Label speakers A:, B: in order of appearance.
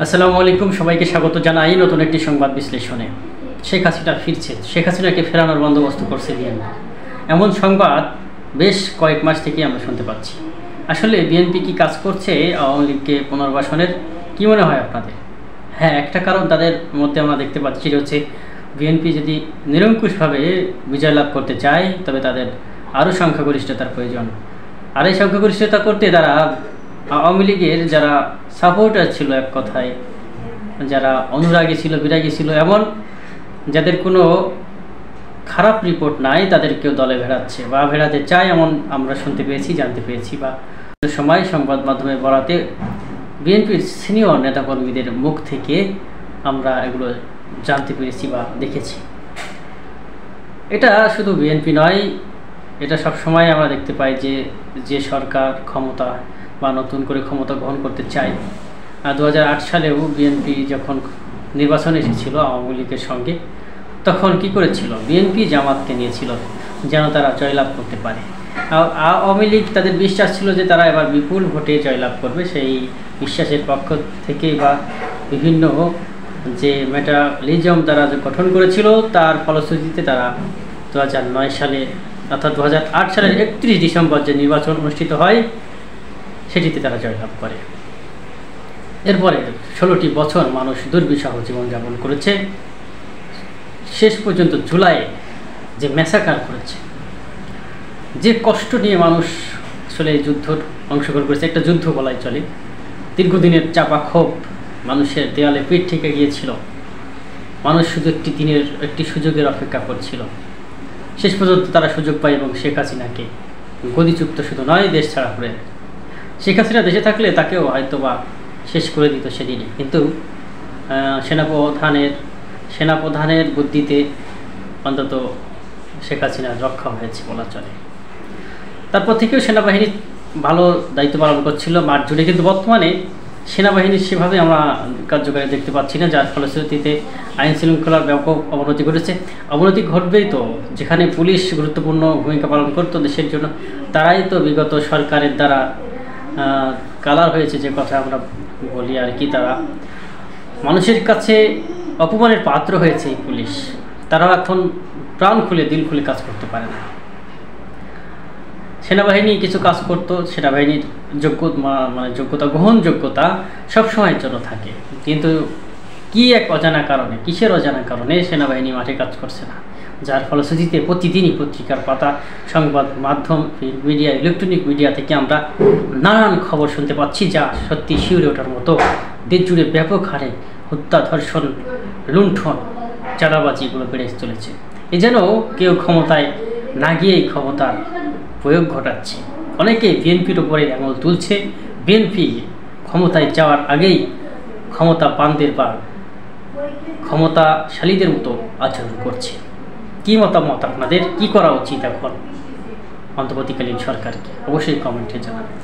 A: আসসালামু আলাইকুম, সবাইকে স্বাগত জানাই নতুন একটি সংবাদ বিশ্লেষণে। শেখ হাসিনা ফিরছে, শেখ হাসিনাকে ফেরানোর বন্দোবস্ত করছে বিএনপি, এমন সংবাদ বেশ কয়েক মাস থেকে আমরা শুনতে পাচ্ছি। আসলে বিএনপি কি কাজ করছে আওয়ামী লীগকে পুনর্বাসনের? কি মনে হয় আপনাদের? হ্যাঁ, একটা কারণ তাদের মধ্যে আমরা দেখতে পাচ্ছি, সেটা হচ্ছে বিএনপি যদি নিরঙ্কুশভাবে বিজয় লাভ করতে চায় তবে তাদের আরও সংখ্যাগরিষ্ঠতার প্রয়োজন। আর এই সংখ্যাগরিষ্ঠতা করতে তারা আওয়ামী লীগের যারা সাপোর্টার ছিল, এক কথায় যারা অনুরাগী ছিল, বিরাগী ছিল, এমন যাদের কোনো খারাপ রিপোর্ট নাই তাদেরকেও দলে ভেড়াচ্ছে বা ভেড়াতে চায়, এমন আমরা শুনতে পেয়েছি, জানতে পেরেছি, বা সময় সংবাদ মাধ্যমে বলাতে বিএনপির সিনিয়র নেতাকর্মীদের মুখ থেকে আমরা এগুলো জানতে পেরেছি বা দেখেছি। এটা শুধু বিএনপি নয়, এটা সবসময় আমরা দেখতে পাই যে সরকার ক্ষমতা বা নতুন করে ক্ষমতা গ্রহণ করতে চায়। 2008 সালেও বিএনপি যখন নির্বাচনে এসেছিল আওয়ামী লীগের সঙ্গে, তখন কি করেছিল? বিএনপি জামাতকে নিয়েছিল যেন তারা জয়লাভ করতে পারে। আওয়ামী লীগ তাদের বিশ্বাস ছিল যে তারা এবার বিপুল ভোটে জয়লাভ করবে। সেই বিশ্বাসের পক্ষ থেকে বা বিভিন্ন যে মেটালিজম তারা যে গঠন করেছিল, তার ফলশ্রুতিতে তারা 2009 সালে অর্থাৎ 2008 সালের 31 ডিসেম্বর যে নির্বাচন অনুষ্ঠিত হয় সেটিতে তারা জয়লাভ করে। এরপরে 16টি বছর মানুষ দুর্বিষহ জীবনযাপন করেছে। শেষ পর্যন্ত জুলাইয়ে যে ম্যাসাকার করেছে, যে কষ্ট নিয়ে মানুষ আসলে এই যুদ্ধ অংশগ্রহণ করেছে, একটা যুদ্ধ বলাই চলে। দীর্ঘদিনের চাপা ক্ষোভ মানুষের দেয়ালে পিঠ থেকে গিয়েছিল। মানুষ শুধু একটি সুযোগের অপেক্ষা করছিল। শেষ পর্যন্ত তারা সুযোগ পায় এবং শেখ হাসিনাকে গদিচ্যুত শুধু নয়, দেশ ছাড়া করে। শেখ হাসিনা দেশে থাকলে তাকেও হয়তো বা শেষ করে দিত সেদিনই, কিন্তু সেনাপ্রধানের বুদ্ধিতে অন্তত শেখ হাসিনার রক্ষা হয়েছে বলা চলে। তারপর থেকেও সেনাবাহিনী ভালো দায়িত্ব পালন করছিল মাঠ জুড়ে, কিন্তু বর্তমানে সেনাবাহিনীর সেভাবে আমরা কার্যকারী দেখতে পাচ্ছি না, যার ফলশ্রুতিতে আইন শৃঙ্খলার ব্যাপক অবনতি ঘটেছে। অবনতি ঘটবেই তো, যেখানে পুলিশ গুরুত্বপূর্ণ ভূমিকা পালন করতো দেশের জন্য, তারাই তো বিগত সরকারের দ্বারা কালার হয়েছে, যে কথা আমরা বলি আর কি। তারা মানুষের কাছে অপমানের পাত্র হয়েছে এই পুলিশ। তারাও এখন প্রাণ খুলে দিল খুলে কাজ করতে পারে না। সেনাবাহিনী কিছু কাজ করতো, সেনাবাহিনীর যোগ্যতা গ্রহণযোগ্যতা সবসময়ের জন্য থাকে, কিন্তু কি এক অজানা কারণে, কিসের অজানা কারণে সেনাবাহিনী মাঠে কাজ করছে না, যার ফলশ্রুতিতে প্রতিদিনই পত্রিকার পাতা, সংবাদ মাধ্যম, মিডিয়া, ইলেকট্রনিক মিডিয়া থেকে আমরা নানান খবর শুনতে পাচ্ছি, যা সত্যি শিউরে ওঠার মতো। দেশ জুড়ে ব্যাপক হারে হত্যা, ধর্ষণ, লুণ্ঠন, চাঁদাবাজিগুলো বেড়ে চলেছে। এ যেন কেউ ক্ষমতায় না গিয়েই ক্ষমতার প্রয়োগ ঘটাচ্ছে। অনেকে বিএনপির উপরে আঙুল তুলছে, বিএনপি ক্ষমতায় যাওয়ার আগেই ক্ষমতা পানদের বা ক্ষমতাশালীদের মতো আচরণ করছে। কী মতামত আপনাদের? কি করা উচিত এখন অন্তর্বর্তীকালীন সরকারকে? অবশ্যই কমেন্টে জানাবেন।